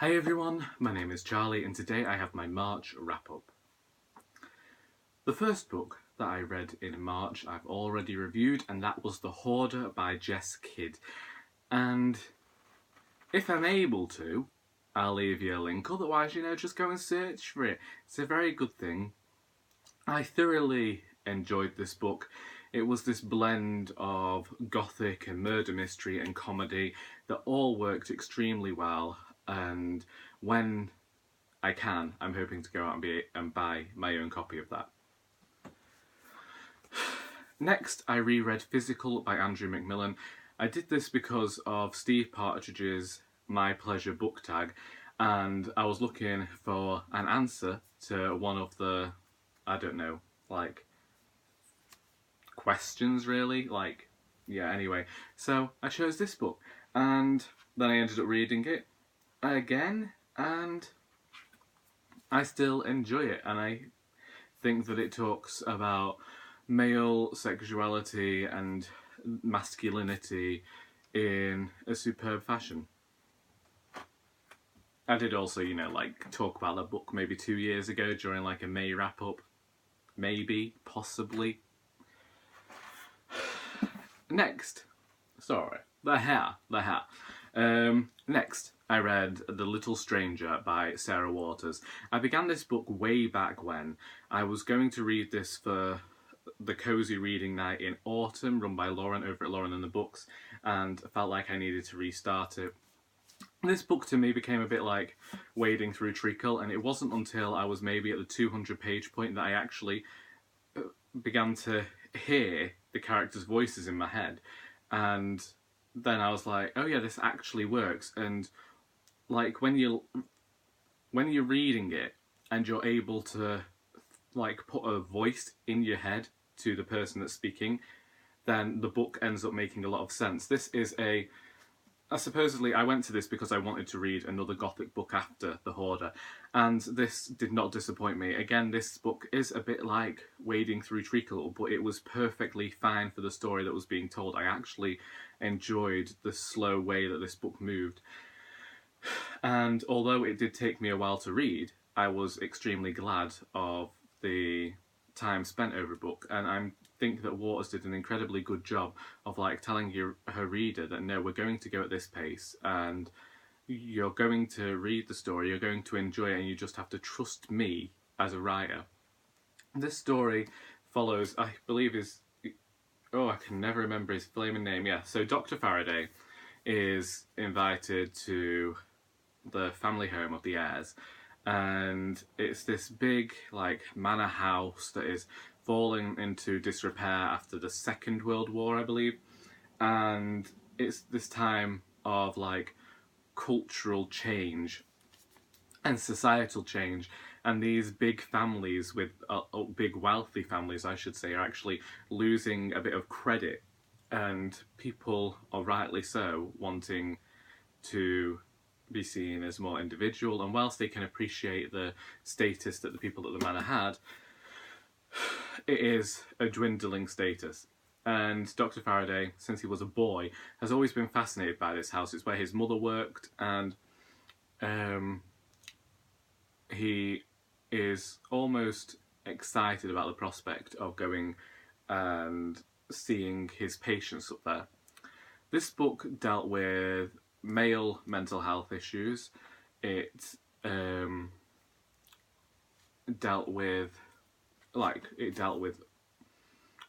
Hi everyone, my name is Charlie and today I have my March wrap-up. The first book that I read in March I've already reviewed, and that was The Hoarder by Jess Kidd. And if I'm able to, I'll leave you a link, otherwise, just go and search for it. It's a very good thing. I thoroughly enjoyed this book. It was this blend of gothic and murder mystery and comedy that all worked extremely well, and when I'm hoping to go out and buy my own copy of that. Next, I reread Physical by Andrew McMillan. I did this because of Steve Partridge's My Pleasure book tag, and I was looking for an answer to one of the, questions really. Anyway. So I chose this book, and then I ended up reading it again, and I still enjoy it, and I think that it talks about male sexuality and masculinity in a superb fashion. I did also, talk about the book maybe 2 years ago during a May wrap-up. Maybe, possibly. Next, the hair. Next, I read The Little Stranger by Sarah Waters. I began this book way back when. I was going to read this for the cozy reading night in autumn run by Lauren over at Lauren and the Books, and I felt like I needed to restart it. This book to me became a bit like wading through treacle, and it wasn't until I was maybe at the 200 page point that I actually began to hear the characters' voices in my head, and then I was like, oh yeah, this actually works. And when you're reading it and you're able to put a voice in your head to the person that's speaking, then the book ends up making a lot of sense. This is supposedly, I went to this because I wanted to read another gothic book after The Hoarder, and this did not disappoint me. Again, this book is a bit like wading through treacle, but it was perfectly fine for the story that was being told. I actually enjoyed the slow way that this book moved. And although it did take me a while to read, I was extremely glad of the time spent over a book, and I think that Waters did an incredibly good job of telling her reader that no, we're going to go at this pace, and you're going to read the story, you're going to enjoy it, and you just have to trust me as a writer. This story follows, I believe I can never remember his flaming name. Yeah, so Dr. Faraday is invited to the family home of the Ayres, and it's this big manor house that is falling into disrepair after the Second World War, I believe, and it's this time of cultural change and societal change, and these big families with big wealthy families, I should say, are actually losing a bit of credit, and people are rightly so wanting to be seen as more individual, and whilst they can appreciate the status that the people at the manor had, it is a dwindling status. And Dr. Faraday, since he was a boy, has always been fascinated by this house. It's where his mother worked, and he is almost excited about the prospect of going and seeing his patients up there. This book dealt with male mental health issues. It dealt with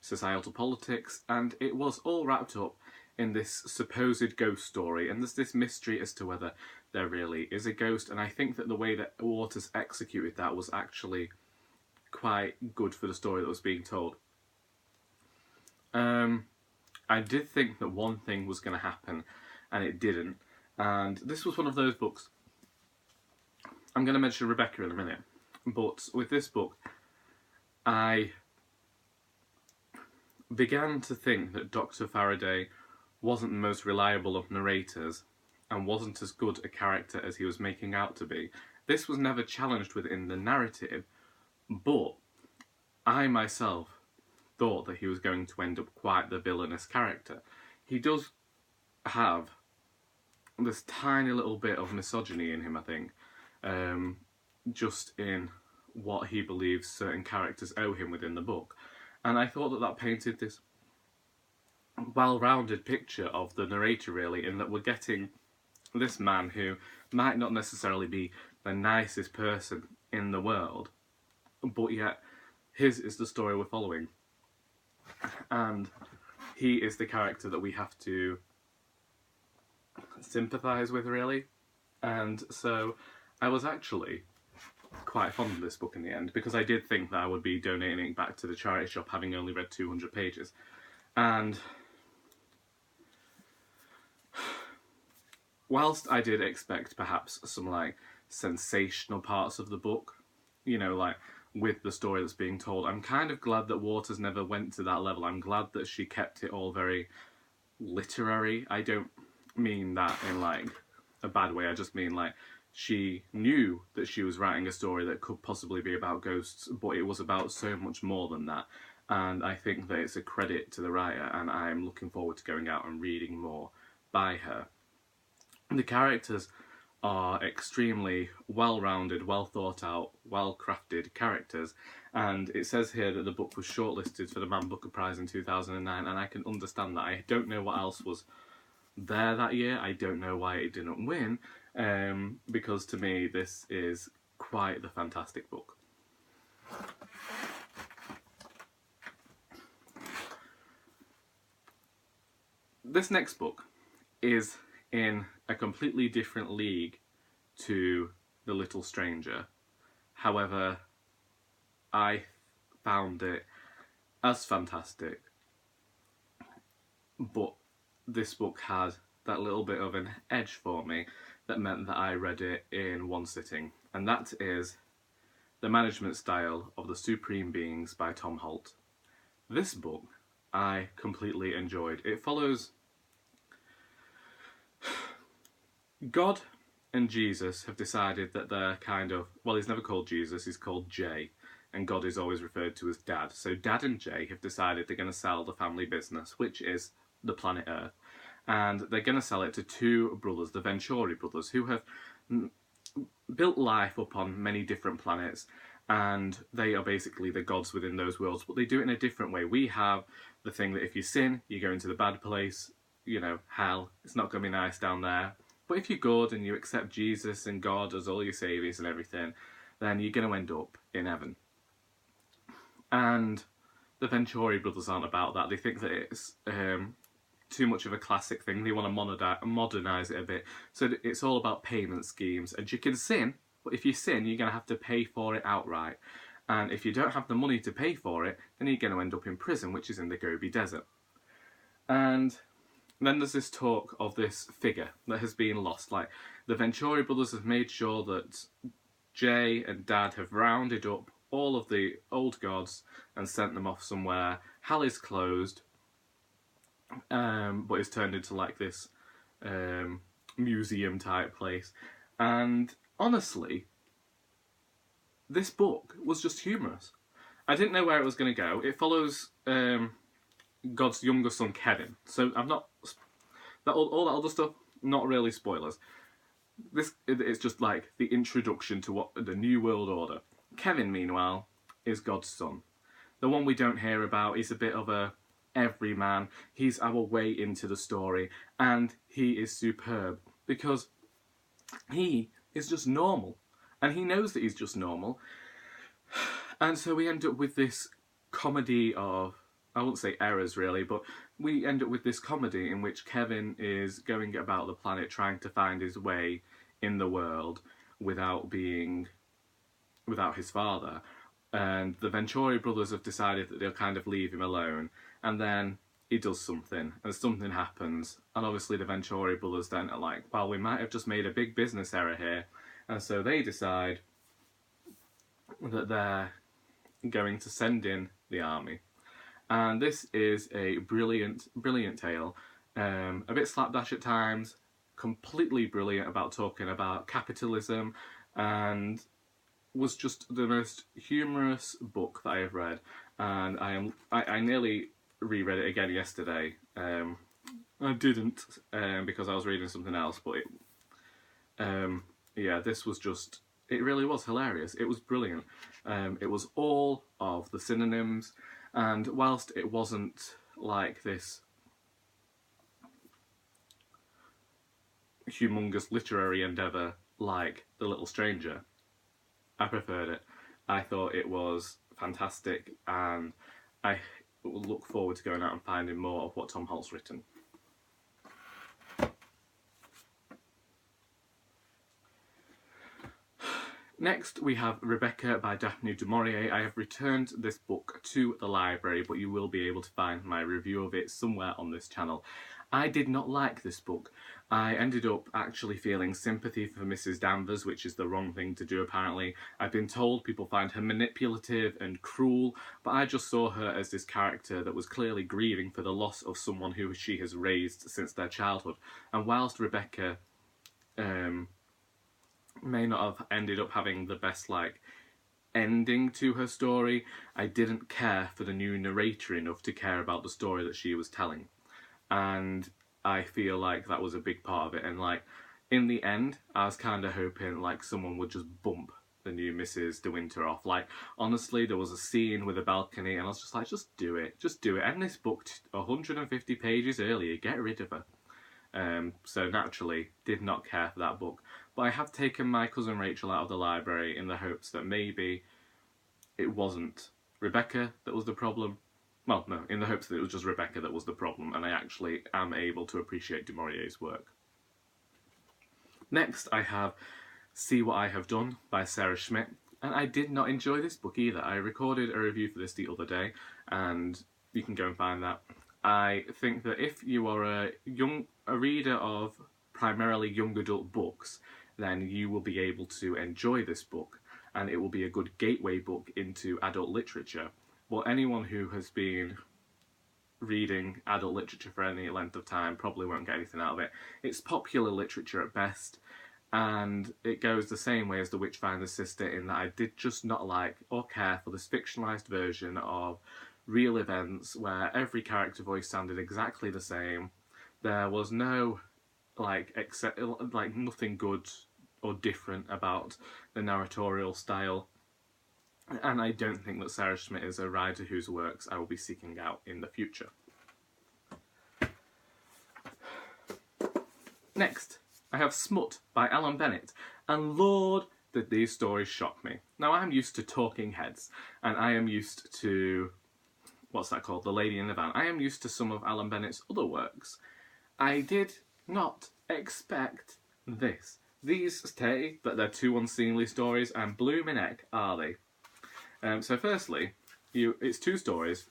societal politics, and it was all wrapped up in this supposed ghost story, and there's this mystery as to whether there really is a ghost, and I think that the way that Waters executed that was actually quite good for the story that was being told. I did think that one thing was going to happen, and it didn't, and this was one of those books. I'm going to mention Rebecca in a minute, but with this book, I began to think that Dr. Faraday wasn't the most reliable of narrators and wasn't as good a character as he was making out to be. This was never challenged within the narrative, but I myself thought that he was going to end up quite the villainous character. He does have this tiny little bit of misogyny in him, I think, just in what he believes certain characters owe him within the book. And I thought that that painted this well-rounded picture of the narrator, really, in that we're getting this man who might not necessarily be the nicest person in the world, but yet his is the story we're following. And he is the character that we have to sympathise with, really. And so I was actually quite fond of this book in the end, because I did think that I would be donating it back to the charity shop having only read 200 pages. And whilst I did expect perhaps some like sensational parts of the book, you know, like with the story that's being told, I'm kind of glad that Waters never went to that level. I'm glad that she kept it all very literary. I don't mean that in like a bad way, I just mean like she knew that she was writing a story that could possibly be about ghosts, but it was about so much more than that. And I think that it's a credit to the writer, and I'm looking forward to going out and reading more by her. The characters are extremely well-rounded, well-thought-out, well-crafted characters, and it says here that the book was shortlisted for the Man Booker Prize in 2009, and I can understand that. I don't know what else was there that year. I don't know why it didn't win, because to me this is quite the fantastic book. This next book is in a completely different league to The Little Stranger. However, I found it as fantastic, but this book had that little bit of an edge for me that meant that I read it in one sitting, and that is The Management Style of the Supreme Beings by Tom Holt. This book I completely enjoyed. It follows God and Jesus have decided that they're kind of, well, he's never called Jesus, he's called Jay, and God is always referred to as Dad. So Dad and Jay have decided they're going to sell the family business, which is the planet Earth, and they're going to sell it to two brothers, the Venturi brothers, who have built life up on many different planets, and they are basically the gods within those worlds, but they do it in a different way. We have the thing that if you sin, you go into the bad place, you know, hell. It's not going to be nice down there. But if you're good and you accept Jesus and God as all your saviors and everything, then you're going to end up in heaven. And the Venturi brothers aren't about that. They think that it's too much of a classic thing. They want to modernise it a bit. So it's all about payment schemes. And you can sin, but if you sin, you're going to have to pay for it outright. And if you don't have the money to pay for it, then you're going to end up in prison, which is in the Gobi Desert. And then there's this talk of this figure that has been lost. Like, the Venturi brothers have made sure that Jay and Dad have rounded up all of the old gods and sent them off somewhere. Hell is closed, but it's turned into like this museum type place. And honestly, this book was just humorous. I didn't know where it was going to go. It follows God's younger son Kevin, so I'm not all that other stuff, not really spoilers. It's just like the introduction to what the New World Order. Kevin, meanwhile, is God's son. The one we don't hear about is a bit of a everyman. He's our way into the story, and he is superb because he is just normal, and he knows that he's just normal. And so we end up with this comedy of, I won't say errors really, but we end up with this comedy in which Kevin is going about the planet trying to find his way in the world without his father. And the Venturi brothers have decided that they'll kind of leave him alone, and then he does something, and something happens, and obviously the Venturi brothers then are like, well, we might have just made a big business error here, and so they decide that they're going to send in the army. And this is a brilliant tale, a bit slapdash at times, completely brilliant about talking about capitalism, and was just the most humorous book that I have read. And I nearly reread it again yesterday, I didn't because I was reading something else, but yeah, this was just, it really was hilarious. It was brilliant. It was all of the synonyms, and whilst it wasn't like this humongous literary endeavour like The Little Stranger, I preferred it. I thought it was fantastic, and I look forward to going out and finding more of what Tom Holt's written. Next, we have Rebecca by Daphne du Maurier. I have returned this book to the library, but you will be able to find my review of it somewhere on this channel. I did not like this book. I ended up actually feeling sympathy for Mrs. Danvers, which is the wrong thing to do apparently. I've been told people find her manipulative and cruel, but I just saw her as this character that was clearly grieving for the loss of someone who she has raised since their childhood. And whilst Rebecca may not have ended up having the best ending to her story, I didn't care for the new narrator enough to care about the story that she was telling. And I feel like that was a big part of it. And in the end, I was kind of hoping someone would just bump the new Mrs. De Winter off. Honestly, there was a scene with a balcony, and I was just like, just do it. End this book 150 pages earlier. Get rid of her. So naturally, did not care for that book. But I have taken my cousin Rachel out of the library in the hopes that maybe it wasn't Rebecca that was the problem. Well, no, in the hopes that it was just Rebecca that was the problem, and I actually am able to appreciate du Maurier's work. Next, I have See What I Have Done by Sarah Schmidt, and I did not enjoy this book either. I recorded a review for this the other day, and you can go and find that. I think that if you are a reader of primarily young adult books, then you will be able to enjoy this book, and it will be a good gateway book into adult literature. Well, anyone who has been reading adult literature for any length of time probably won't get anything out of it. It's popular literature at best, and it goes the same way as The Witchfinder's Sister in that I did just not like or care for this fictionalised version of real events where every character voice sounded exactly the same. There was no nothing good or different about the narratorial style. And I don't think that Sarah Schmidt is a writer whose works I will be seeking out in the future. Next, I have Smut by Alan Bennett, and Lord, did these stories shock me. Now, I'm used to Talking Heads, and I am used to, what's that called, The Lady in the Van. I am used to some of Alan Bennett's other works. I did not expect this. These say that they're two unseemly stories, and bloomin' heck are they. So firstly, it's two stories.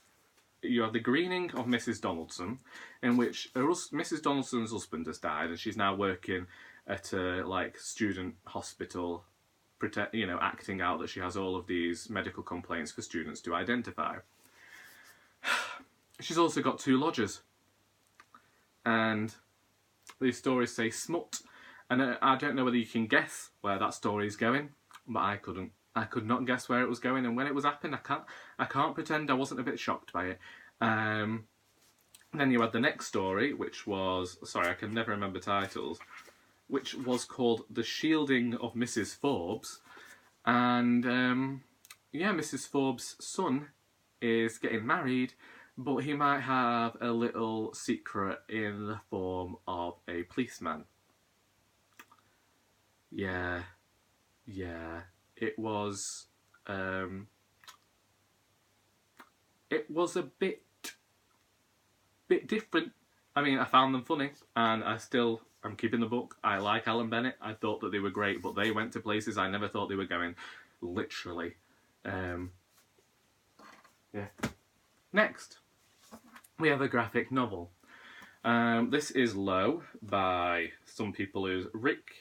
You have the greening of Mrs. Donaldson, in which Mrs. Donaldson's husband has died, and she's now working at a student hospital, acting out that she has all of these medical complaints for students to identify. She's also got two lodgers, and these stories say smut, and I don't know whether you can guess where that story is going, but I couldn't. I could not guess where it was going, and when it was happening, I can't pretend I wasn't a bit shocked by it. Then you had the next story, which was, sorry, I can never remember titles, which was called The Shielding of Mrs. Forbes, and Mrs. Forbes' son is getting married, but he might have a little secret in the form of a policeman. Yeah. It was a bit different. I mean, I found them funny, and I'm keeping the book. I like Alan Bennett. I thought that they were great, but they went to places I never thought they were going, literally. Next, we have a graphic novel. This is Low by some people who's Rick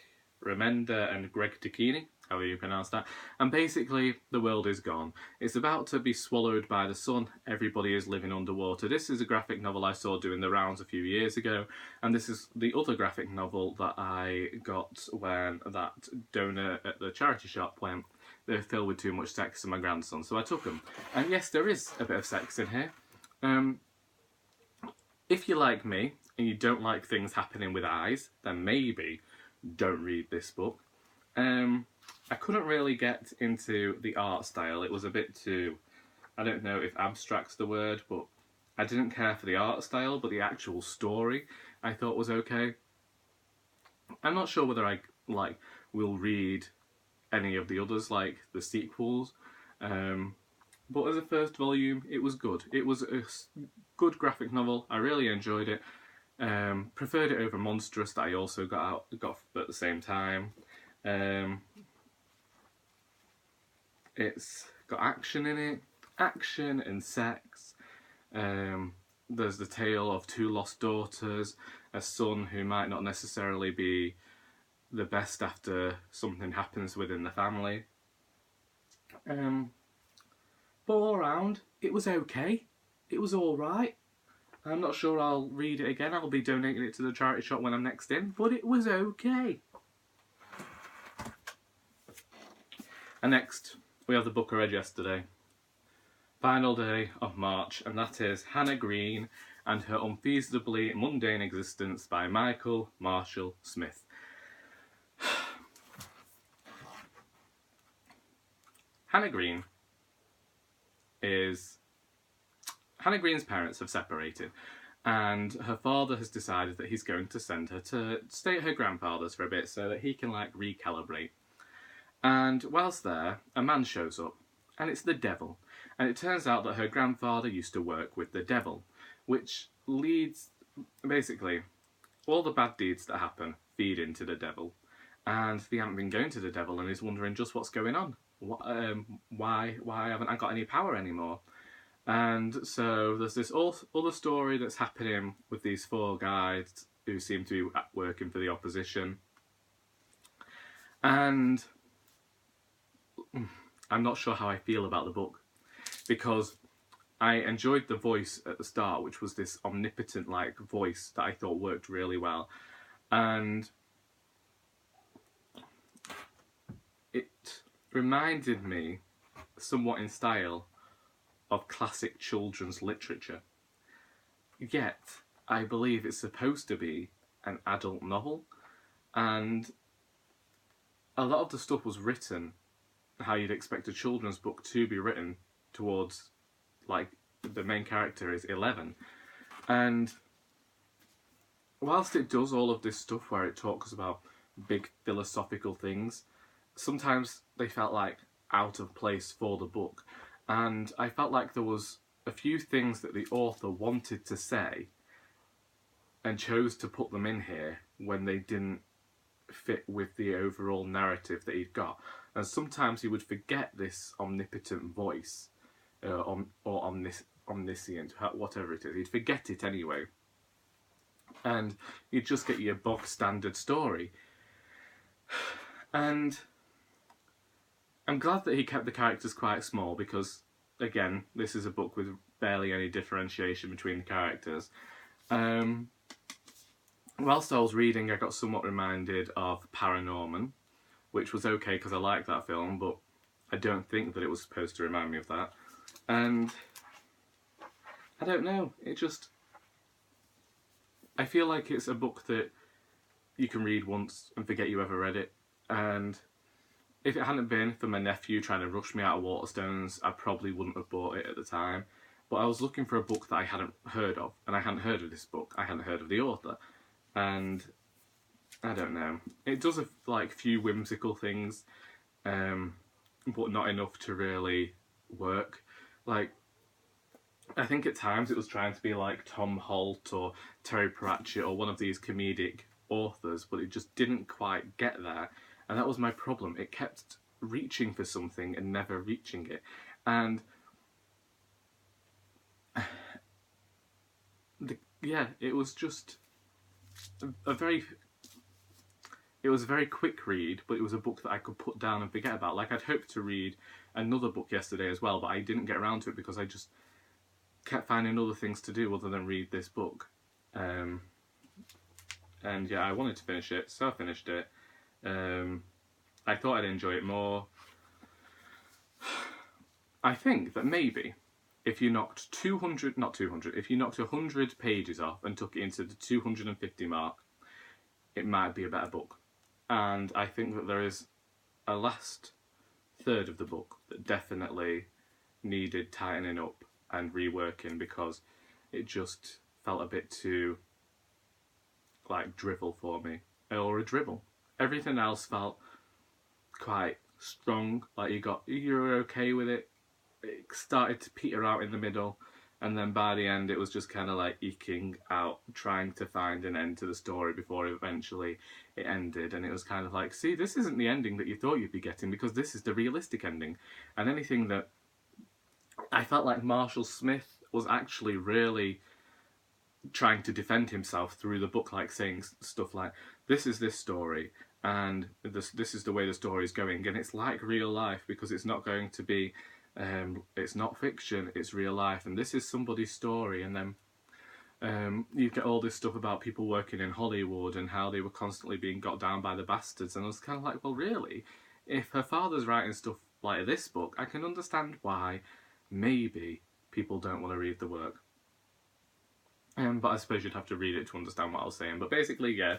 Remender and Greg Tacchini, however you pronounce that. And basically, the world is gone. It's about to be swallowed by the sun. Everybody is living underwater. This is a graphic novel I saw doing the rounds a few years ago, and this is the other graphic novel that I got when that donor at the charity shop went, they're filled with too much sex to my grandson, so I took them. And yes, there is a bit of sex in here. If you're like me, and you don't like things happening with eyes, then maybe don't read this book. I couldn't really get into the art style. It was a bit too, I don't know if abstract's the word, but I didn't care for the art style, but the actual story I thought was okay. I'm not sure whether I will read any of the others, like the sequels. But as a first volume, it was good. It was a good graphic novel. I really enjoyed it. Preferred it over Monstrous, that I also got at the same time. It's got action in it, action and sex. There's the tale of two lost daughters, a son who might not necessarily be the best after something happens within the family. But all round, it was okay. It was alright. I'm not sure I'll read it again. I'll be donating it to the charity shop when I'm next in, but it was okay. And next, we have the book I read yesterday. Final day of March, and that is Hannah Green and Her Unfeasibly Mundane Existence by Michael Marshall Smith. Hannah Green's parents have separated, and her father has decided that he's going to send her to stay at her grandfather's for a bit so that he can recalibrate. And whilst there, a man shows up, and it's the devil. And it turns out that her grandfather used to work with the devil, which leads, basically, all the bad deeds that happen feed into the devil. And they haven't been going to the devil, and he's wondering just what's going on. Why haven't I got any power anymore? And so there's this other story that's happening with these four guys who seem to be working for the opposition. And I'm not sure how I feel about the book, because I enjoyed the voice at the start, which was this omnipotent voice that I thought worked really well. And it reminded me, somewhat in style, of classic children's literature. Yet, I believe it's supposed to be an adult novel, and a lot of the stuff was written how you'd expect a children's book to be written, towards, the main character is 11. And whilst it does all of this stuff where it talks about big philosophical things, sometimes they felt out of place for the book. And I felt like there was a few things that the author wanted to say and chose to put them in here when they didn't fit with the overall narrative that he'd got. And sometimes he would forget this omnipotent voice, or omniscient, whatever it is. He'd forget it anyway. And you'd just get your bog standard story. And I'm glad that he kept the characters quite small, because, again, this is a book with barely any differentiation between the characters. Whilst I was reading, I got somewhat reminded of Paranorman, which was okay because I liked that film, but I don't think that it was supposed to remind me of that. And I don't know, I feel like it's a book that you can read once and forget you ever read it. And if it hadn't been for my nephew trying to rush me out of Waterstones, I probably wouldn't have bought it at the time. But I was looking for a book that I hadn't heard of, and I hadn't heard of this book. I hadn't heard of the author. And I don't know. It does a few whimsical things, but not enough to really work. I think at times it was trying to be like Tom Holt or Terry Pratchett or one of these comedic authors, but it just didn't quite get there. And that was my problem. It kept reaching for something and never reaching it. And it was just it was a very quick read, but it was a book that I could put down and forget about. I'd hoped to read another book yesterday as well, but I didn't get around to it because I just kept finding other things to do other than read this book. And yeah, I wanted to finish it, so I finished it. I thought I'd enjoy it more. I think that maybe if you knocked 100 pages off and took it into the 250 mark, it might be a better book. And I think that there is a last third of the book that definitely needed tightening up and reworking, because it just felt a bit too like drivel for me, or a dribble. Everything else felt quite strong, like you're okay with it. It started to peter out in the middle, and then by the end it was just kind of like eking out, trying to find an end to the story before eventually it ended. And it was kind of like, see, this isn't the ending that you thought you'd be getting, because this is the realistic ending. And anything that I felt like Marshall Smith was actually really trying to defend himself through the book, like saying stuff like, this is this story, and this is the way the story is going, and it's like real life, because it's not going to be it's not fiction, it's real life, and this is somebody's story. And then you get all this stuff about people working in Hollywood and how they were constantly being got down by the bastards, and I was kind of like, well, really, if her father's writing stuff like this book, I can understand why maybe people don't want to read the work. But I suppose you'd have to read it to understand what I was saying. But basically, yeah,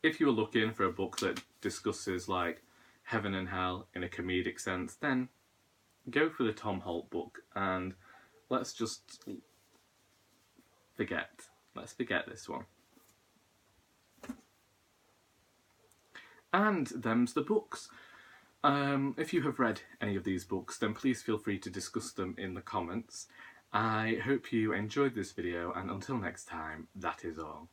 if you were looking for a book that discusses like heaven and hell in a comedic sense, then go for the Tom Holt book, and let's just forget. Let's forget this one. And them's the books. If you have read any of these books, then please feel free to discuss them in the comments. I hope you enjoyed this video, and until next time, that is all.